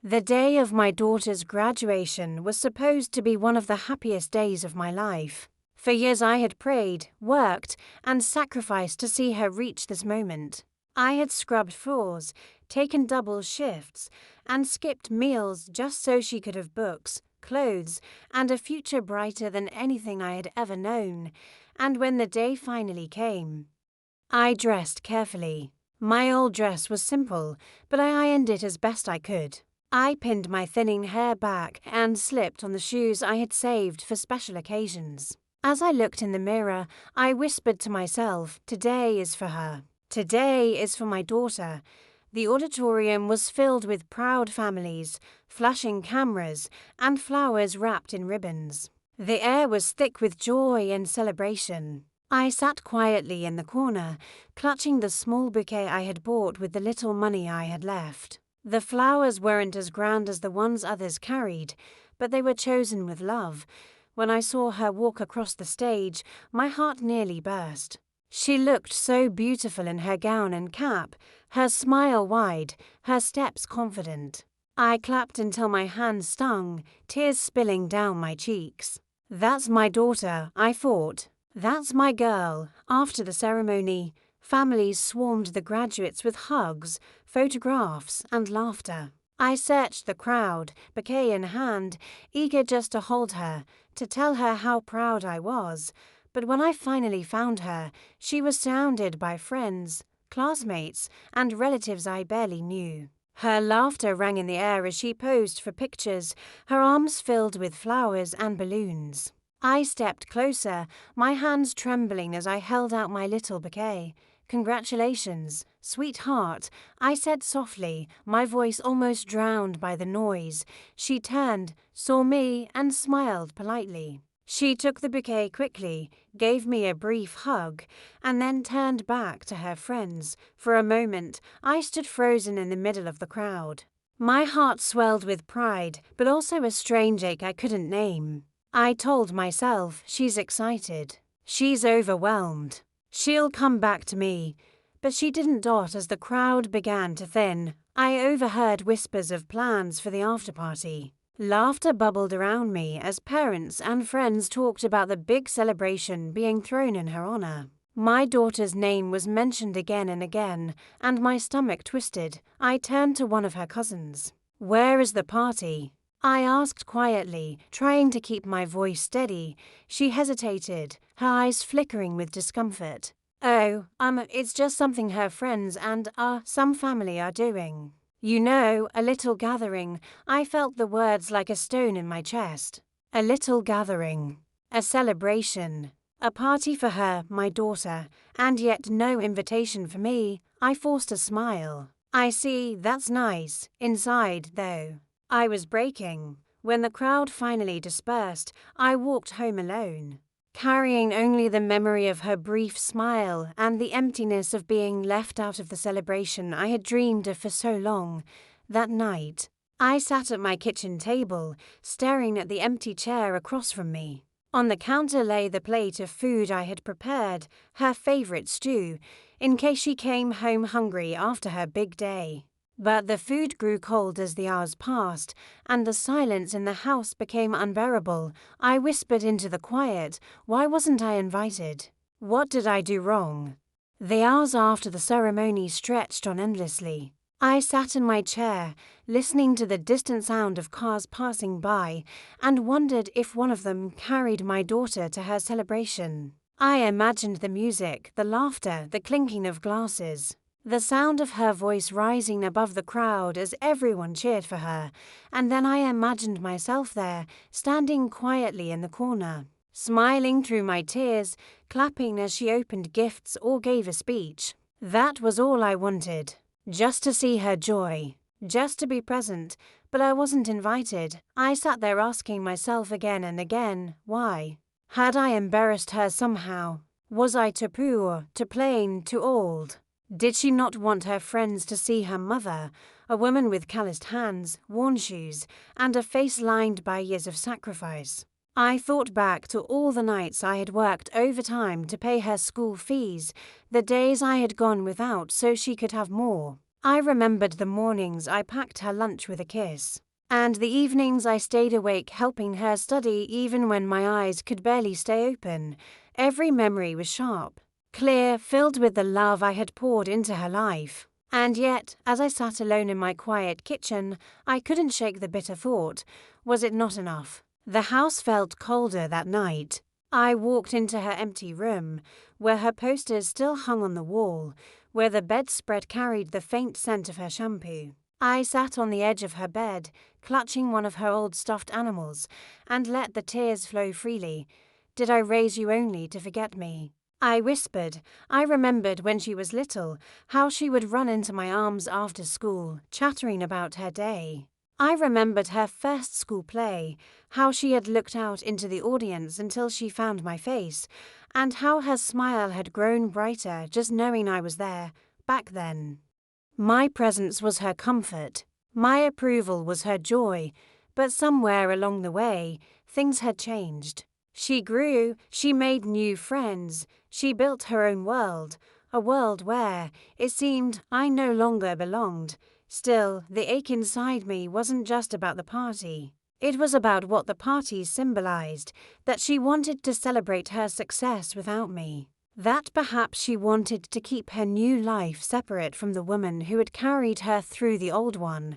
The day of my daughter's graduation was supposed to be one of the happiest days of my life. For years I had prayed, worked, and sacrificed to see her reach this moment. I had scrubbed floors, taken double shifts, and skipped meals just so she could have books, clothes, and a future brighter than anything I had ever known. And when the day finally came, I dressed carefully. My old dress was simple, but I ironed it as best I could. I pinned my thinning hair back and slipped on the shoes I had saved for special occasions. As I looked in the mirror, I whispered to myself, "Today is for her. Today is for my daughter." The auditorium was filled with proud families, flashing cameras, and flowers wrapped in ribbons. The air was thick with joy and celebration. I sat quietly in the corner, clutching the small bouquet I had bought with the little money I had left. The flowers weren't as grand as the ones others carried, but they were chosen with love. When I saw her walk across the stage, my heart nearly burst. She looked so beautiful in her gown and cap, her smile wide, her steps confident. I clapped until my hands stung, tears spilling down my cheeks. "That's my daughter," I thought. "That's my girl." After the ceremony, families swarmed the graduates with hugs, photographs, and laughter. I searched the crowd, bouquet in hand, eager just to hold her, to tell her how proud I was. But when I finally found her, she was surrounded by friends, classmates, and relatives I barely knew. Her laughter rang in the air as she posed for pictures, her arms filled with flowers and balloons. I stepped closer, my hands trembling as I held out my little bouquet. "Congratulations, sweetheart," I said softly, my voice almost drowned by the noise. She turned, saw me, and smiled politely. She took the bouquet quickly, gave me a brief hug, and then turned back to her friends. For a moment, I stood frozen in the middle of the crowd. My heart swelled with pride, but also a strange ache I couldn't name. I told myself, she's excited. She's overwhelmed. She'll come back to me. But she didn't dot as the crowd began to thin. I overheard whispers of plans for the after-party. Laughter bubbled around me as parents and friends talked about the big celebration being thrown in her honor. My daughter's name was mentioned again and again, and my stomach twisted. I turned to one of her cousins. "Where is the party?" I asked quietly, trying to keep my voice steady. She hesitated, her eyes flickering with discomfort. "Oh, it's just something her friends and, some family are doing. You know, a little gathering." I felt the words like a stone in my chest. A little gathering. A celebration. A party for her, my daughter, and yet no invitation for me. I forced a smile. "I see, that's nice. Inside, though." I was breaking. When the crowd finally dispersed, I walked home alone, carrying only the memory of her brief smile and the emptiness of being left out of the celebration I had dreamed of for so long. That night, I sat at my kitchen table, staring at the empty chair across from me. On the counter lay the plate of food I had prepared, her favorite stew, in case she came home hungry after her big day. But the food grew cold as the hours passed, and the silence in the house became unbearable. I whispered into the quiet, why wasn't I invited? What did I do wrong? The hours after the ceremony stretched on endlessly. I sat in my chair, listening to the distant sound of cars passing by, and wondered if one of them carried my daughter to her celebration. I imagined the music, the laughter, the clinking of glasses. The sound of her voice rising above the crowd as everyone cheered for her, and then I imagined myself there, standing quietly in the corner, smiling through my tears, clapping as she opened gifts or gave a speech. That was all I wanted, just to see her joy, just to be present, but I wasn't invited. I sat there asking myself again and again, why? Had I embarrassed her somehow? Was I too poor, too plain, too old? Did she not want her friends to see her mother, a woman with calloused hands, worn shoes, and a face lined by years of sacrifice? I thought back to all the nights I had worked overtime to pay her school fees, the days I had gone without so she could have more. I remembered the mornings I packed her lunch with a kiss, and the evenings I stayed awake helping her study even when my eyes could barely stay open. Every memory was sharp, clear, filled with the love I had poured into her life. And yet, as I sat alone in my quiet kitchen, I couldn't shake the bitter thought, was it not enough? The house felt colder that night. I walked into her empty room, where her posters still hung on the wall, where the bedspread carried the faint scent of her shampoo. I sat on the edge of her bed, clutching one of her old stuffed animals, and let the tears flow freely. Did I raise you only to forget me? I whispered. I remembered when she was little, how she would run into my arms after school, chattering about her day. I remembered her first school play, how she had looked out into the audience until she found my face, and how her smile had grown brighter just knowing I was there, back then. My presence was her comfort, my approval was her joy, but somewhere along the way, things had changed. She grew, she made new friends, she built her own world, a world where, it seemed, I no longer belonged. Still, the ache inside me wasn't just about the party. It was about what the party symbolized, that she wanted to celebrate her success without me. That perhaps she wanted to keep her new life separate from the woman who had carried her through the old one.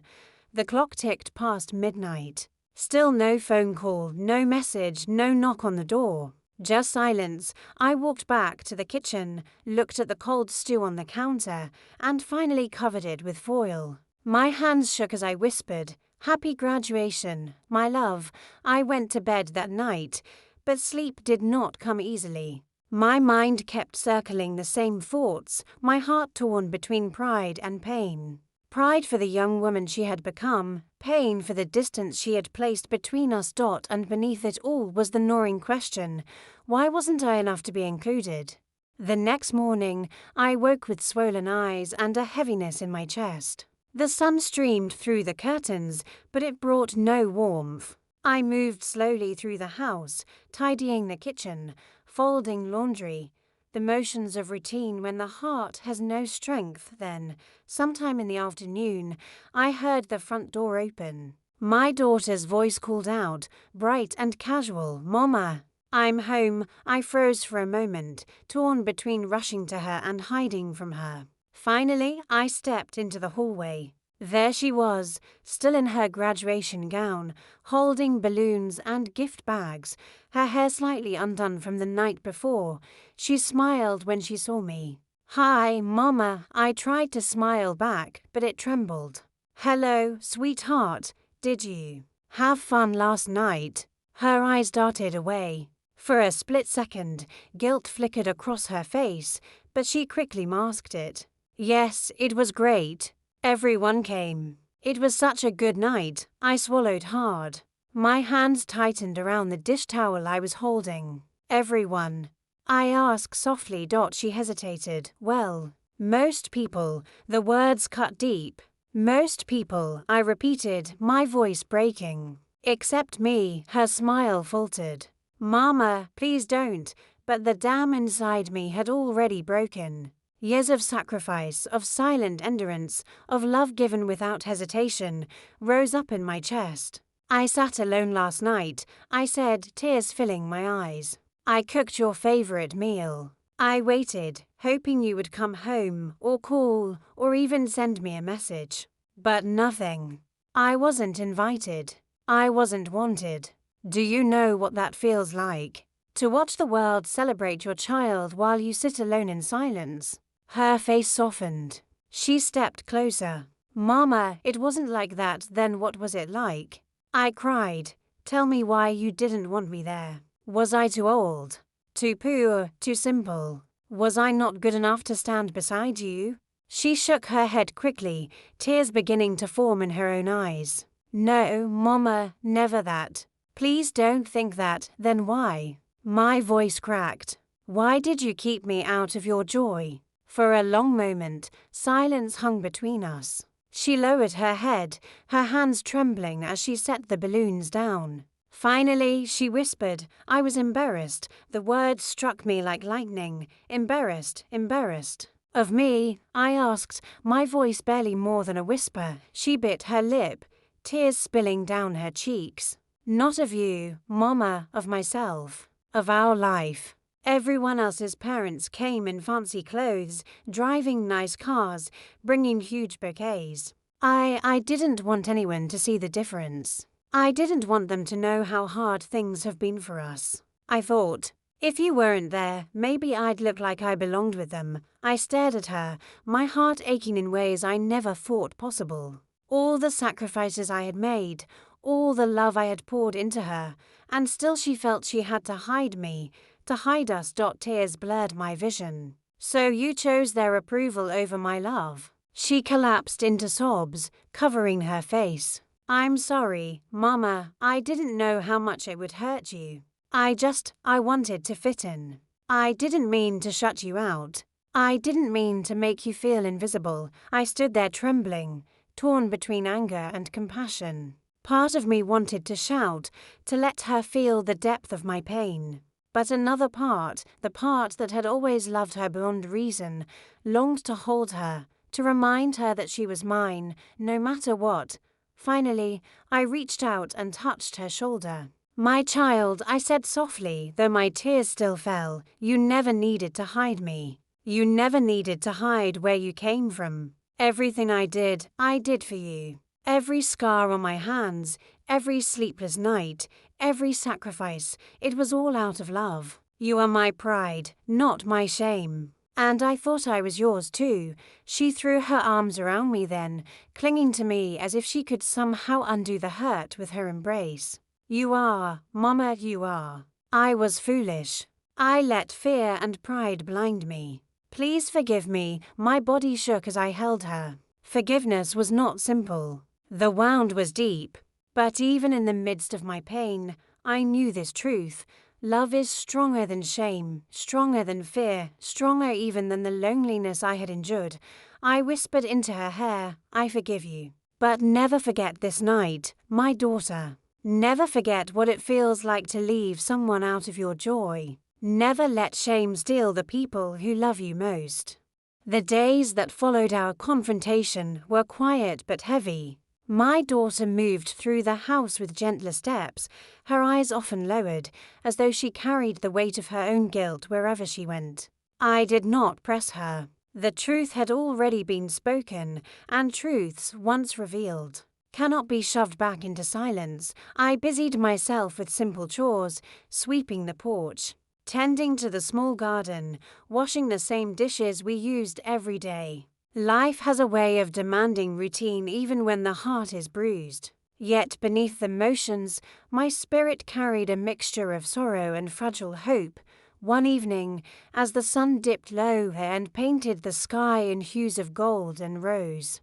The clock ticked past midnight. Still no phone call, no message, no knock on the door. Just silence. I walked back to the kitchen, looked at the cold stew on the counter, and finally covered it with foil. My hands shook as I whispered, "Happy graduation, my love." I went to bed that night, but sleep did not come easily. My mind kept circling the same thoughts, my heart torn between pride and pain. Pride for the young woman she had become, pain for the distance she had placed between us. And beneath it all was the gnawing question, why wasn't I enough to be included? The next morning, I woke with swollen eyes and a heaviness in my chest. The sun streamed through the curtains, but it brought no warmth. I moved slowly through the house, tidying the kitchen, folding laundry, the motions of routine when the heart has no strength. Then, sometime in the afternoon, I heard the front door open. My daughter's voice called out, bright and casual, "Mama." "I'm home." I froze for a moment, torn between rushing to her and hiding from her. Finally, I stepped into the hallway. There she was, still in her graduation gown, holding balloons and gift bags, her hair slightly undone from the night before. She smiled when she saw me. "Hi, Mama." I tried to smile back, but it trembled. "Hello, sweetheart. Did you have fun last night?" Her eyes darted away. For a split second, guilt flickered across her face, but she quickly masked it. "Yes, it was great. Everyone came. It was such a good night." I swallowed hard. My hands tightened around the dish towel I was holding. "Everyone?" I asked softly. She hesitated. "Well, most people." The words cut deep. "Most people," I repeated, my voice breaking. "Except me." Her smile faltered. "Mama, please don't." But the dam inside me had already broken. Years of sacrifice, of silent endurance, of love given without hesitation, rose up in my chest. "I sat alone last night," I said, tears filling my eyes. "I cooked your favorite meal. I waited, hoping you would come home, or call, or even send me a message. But nothing. I wasn't invited. I wasn't wanted. Do you know what that feels like? To watch the world celebrate your child while you sit alone in silence?" Her face softened. She stepped closer. "Mama, it wasn't like that. Then what was it like?" I cried. "Tell me why you didn't want me there. Was I too old? Too poor? Too simple? Was I not good enough to stand beside you?" She shook her head quickly, tears beginning to form in her own eyes. "No, Mama, never that. Please don't think that. Then why?" My voice cracked. "Why did you keep me out of your joy?" For a long moment, silence hung between us. She lowered her head, her hands trembling as she set the balloons down. Finally, she whispered. I was embarrassed. The words struck me like lightning. Embarrassed, embarrassed. Of me, I asked, my voice barely more than a whisper. She bit her lip, tears spilling down her cheeks. Not of you, Mama, of myself, of our life. Everyone else's parents came in fancy clothes, driving nice cars, bringing huge bouquets. I didn't want anyone to see the difference. I didn't want them to know how hard things have been for us. I thought, if you weren't there, maybe I'd look like I belonged with them. I stared at her, my heart aching in ways I never thought possible. All the sacrifices I had made, all the love I had poured into her, and still she felt she had to hide me, to hide us. Tears blurred my vision. So you chose their approval over my love. She collapsed into sobs, covering her face. I'm sorry, Mama, I didn't know how much it would hurt you. I wanted to fit in. I didn't mean to shut you out. I didn't mean to make you feel invisible. I stood there trembling, torn between anger and compassion. Part of me wanted to shout, to let her feel the depth of my pain. But another part, the part that had always loved her beyond reason, longed to hold her, to remind her that she was mine, no matter what. Finally, I reached out and touched her shoulder. My child, I said softly, though my tears still fell, you never needed to hide me. You never needed to hide where you came from. Everything I did for you. Every scar on my hands, every sleepless night, every sacrifice, it was all out of love. You are my pride, not my shame. And I thought I was yours too. She threw her arms around me then, clinging to me as if she could somehow undo the hurt with her embrace. You are, Mama, you are. I was foolish. I let fear and pride blind me. Please forgive me. My body shook as I held her. Forgiveness was not simple. The wound was deep. But even in the midst of my pain, I knew this truth. Love is stronger than shame, stronger than fear, stronger even than the loneliness I had endured. I whispered into her hair, I forgive you. But never forget this night, my daughter. Never forget what it feels like to leave someone out of your joy. Never let shame steal the people who love you most. The days that followed our confrontation were quiet but heavy. My daughter moved through the house with gentler steps, her eyes often lowered, as though she carried the weight of her own guilt wherever she went. I did not press her. The truth had already been spoken, and truths, once revealed, cannot be shoved back into silence. I busied myself with simple chores, sweeping the porch, tending to the small garden, washing the same dishes we used every day. Life has a way of demanding routine even when the heart is bruised. Yet beneath the motions, my spirit carried a mixture of sorrow and fragile hope. One evening, as the sun dipped low and painted the sky in hues of gold and rose,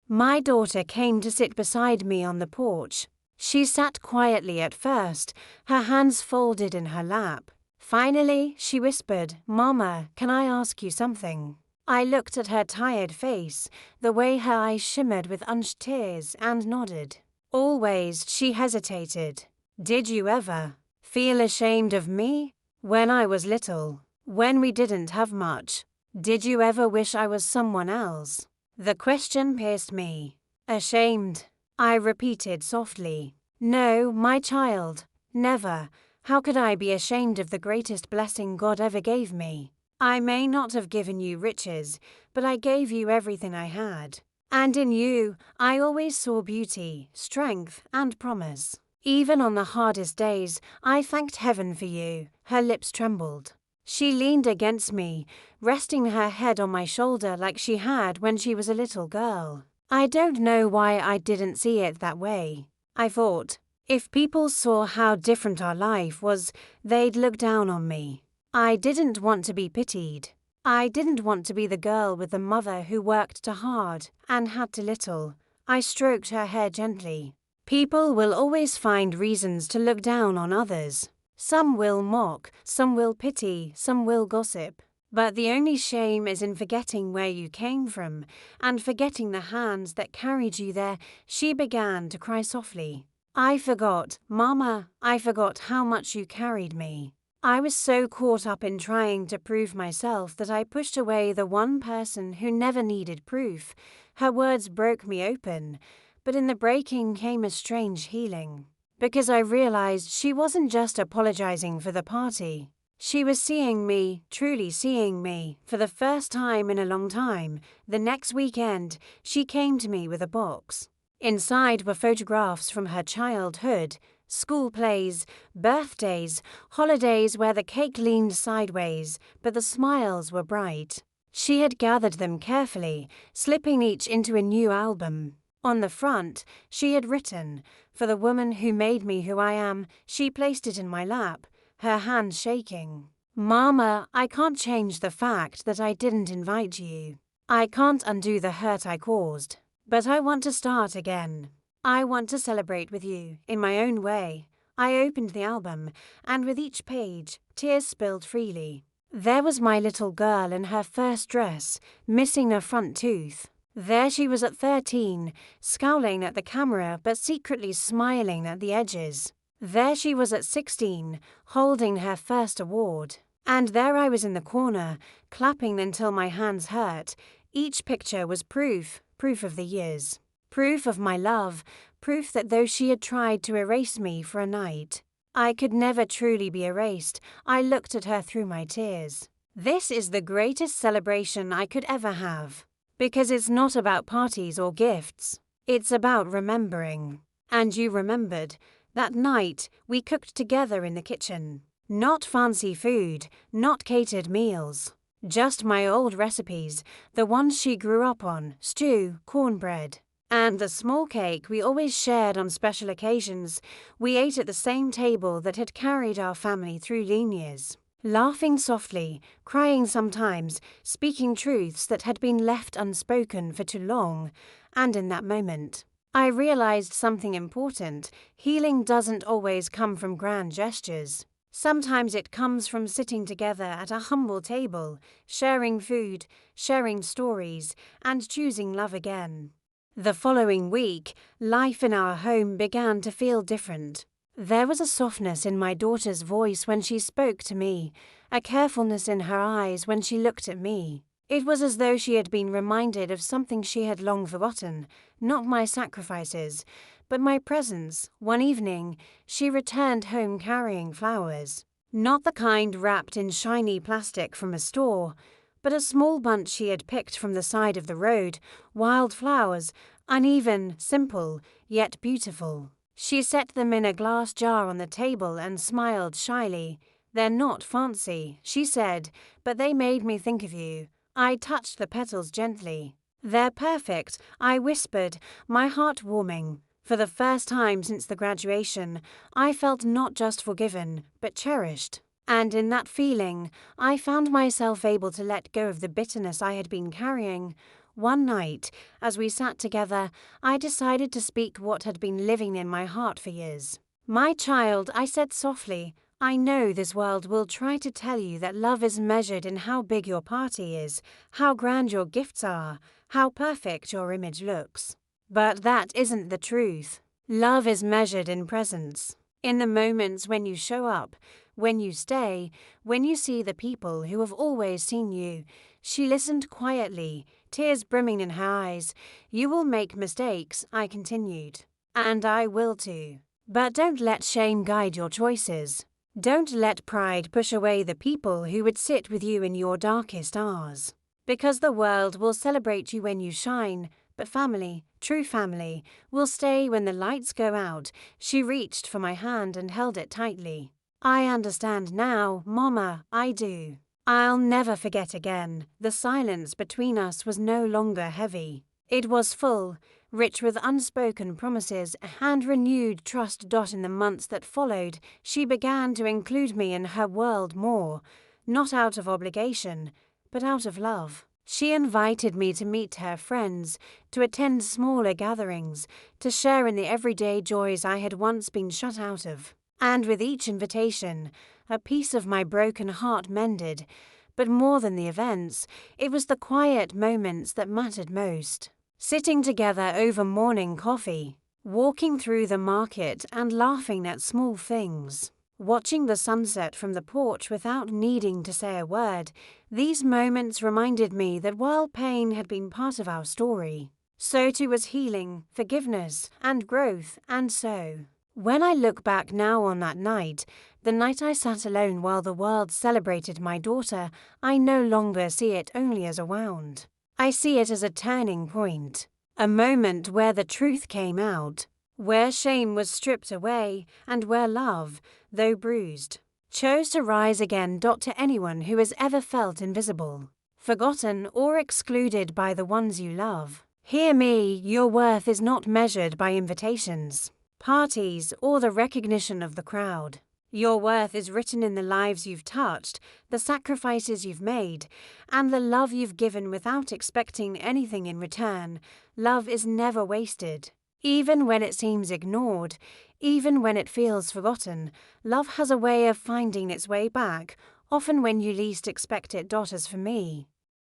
my daughter came to sit beside me on the porch. She sat quietly at first, her hands folded in her lap. Finally, she whispered, Mama, can I ask you something? I looked at her tired face, the way her eyes shimmered with unshed tears, and nodded. Always, she hesitated. Did you ever feel ashamed of me? When I was little, when we didn't have much, did you ever wish I was someone else? The question pierced me. Ashamed, I repeated softly. No, my child, never. How could I be ashamed of the greatest blessing God ever gave me? I may not have given you riches, but I gave you everything I had. And in you, I always saw beauty, strength, and promise. Even on the hardest days, I thanked heaven for you. Her lips trembled. She leaned against me, resting her head on my shoulder like she had when she was a little girl. I don't know why I didn't see it that way. I thought, if people saw how different our life was, they'd look down on me. I didn't want to be pitied. I didn't want to be the girl with the mother who worked too hard and had too little. I stroked her hair gently. People will always find reasons to look down on others. Some will mock, some will pity, some will gossip. But the only shame is in forgetting where you came from and forgetting the hands that carried you there. She began to cry softly. I forgot, Mama, I forgot how much you carried me. I was so caught up in trying to prove myself that I pushed away the one person who never needed proof. Her words broke me open, but in the breaking came a strange healing. Because I realized she wasn't just apologizing for the party. She was seeing me, truly seeing me, for the first time in a long time. The next weekend, she came to me with a box. Inside were photographs from her childhood, school plays, birthdays, holidays where the cake leaned sideways, but the smiles were bright. She had gathered them carefully, slipping each into a new album. On the front, she had written, "For the woman who made me who I am." She placed it in my lap, her hand shaking. "Mama, I can't change the fact that I didn't invite you. I can't undo the hurt I caused. But I want to start again. I want to celebrate with you, in my own way." I opened the album, and with each page, tears spilled freely. There was my little girl in her first dress, missing a front tooth. There she was at 13, scowling at the camera but secretly smiling at the edges. There she was at 16, holding her first award. And there I was in the corner, clapping until my hands hurt. Each picture was proof of the years. Proof of my love, proof that though she had tried to erase me for a night, I could never truly be erased. I looked at her through my tears. This is the greatest celebration I could ever have. Because it's not about parties or gifts. It's about remembering. And you remembered. That night, we cooked together in the kitchen. Not fancy food, not catered meals. Just my old recipes, the ones she grew up on, stew, cornbread. And the small cake we always shared on special occasions. We ate at the same table that had carried our family through lean years. Laughing softly, crying sometimes, speaking truths that had been left unspoken for too long. And in that moment, I realized something important. Healing doesn't always come from grand gestures. Sometimes it comes from sitting together at a humble table, sharing food, sharing stories, and choosing love again. The following week, life in our home began to feel different. There was a softness in my daughter's voice when she spoke to me, a carefulness in her eyes when she looked at me. It was as though she had been reminded of something she had long forgotten, not my sacrifices, but my presence. One evening, she returned home carrying flowers. Not the kind wrapped in shiny plastic from a store, but a small bunch she had picked from the side of the road, wild flowers, uneven, simple, yet beautiful. She set them in a glass jar on the table and smiled shyly. "They're not fancy," she said, "but they made me think of you." I touched the petals gently. "They're perfect," I whispered, my heart warming. For the first time since the graduation, I felt not just forgiven, but cherished. And in that feeling, I found myself able to let go of the bitterness I had been carrying. One night, as we sat together, I decided to speak what had been living in my heart for years. "My child," I said softly, "I know this world will try to tell you that love is measured in how big your party is, how grand your gifts are, how perfect your image looks. But that isn't the truth. Love is measured in presence, in the moments when you show up, when you stay, when you see the people who have always seen you." She listened quietly, tears brimming in her eyes. "You will make mistakes," I continued. "And I will too. But don't let shame guide your choices. Don't let pride push away the people who would sit with you in your darkest hours. Because the world will celebrate you when you shine, but family, true family, will stay when the lights go out." She reached for my hand and held it tightly. "I understand now, Mama, I do. I'll never forget again." The silence between us was no longer heavy. It was full, rich with unspoken promises and renewed trust. In the months that followed, she began to include me in her world more, not out of obligation, but out of love. She invited me to meet her friends, to attend smaller gatherings, to share in the everyday joys I had once been shut out of. And with each invitation, a piece of my broken heart mended. But more than the events, it was the quiet moments that mattered most. Sitting together over morning coffee, walking through the market and laughing at small things. Watching the sunset from the porch without needing to say a word, these moments reminded me that while pain had been part of our story, so too was healing, forgiveness, and growth, and so. When I look back now on that night, the night I sat alone while the world celebrated my daughter, I no longer see it only as a wound. I see it as a turning point, a moment where the truth came out, where shame was stripped away, and where love, though bruised, chose to rise again. To anyone who has ever felt invisible, forgotten, or excluded by the ones you love, hear me, your worth is not measured by invitations, parties, or the recognition of the crowd. Your worth is written in the lives you've touched, the sacrifices you've made, and the love you've given without expecting anything in return. Love is never wasted. Even when it seems ignored, even when it feels forgotten, love has a way of finding its way back, often when you least expect it. As for me,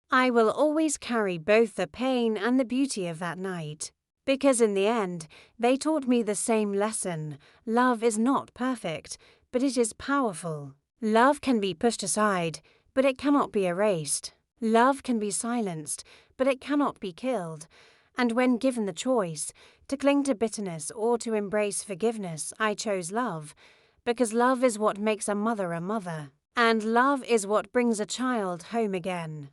I will always carry both the pain and the beauty of that night, because in the end, they taught me the same lesson. Love is not perfect, but it is powerful. Love can be pushed aside, but it cannot be erased. Love can be silenced, but it cannot be killed. And when given the choice, to cling to bitterness or to embrace forgiveness, I chose love, because love is what makes a mother, and love is what brings a child home again.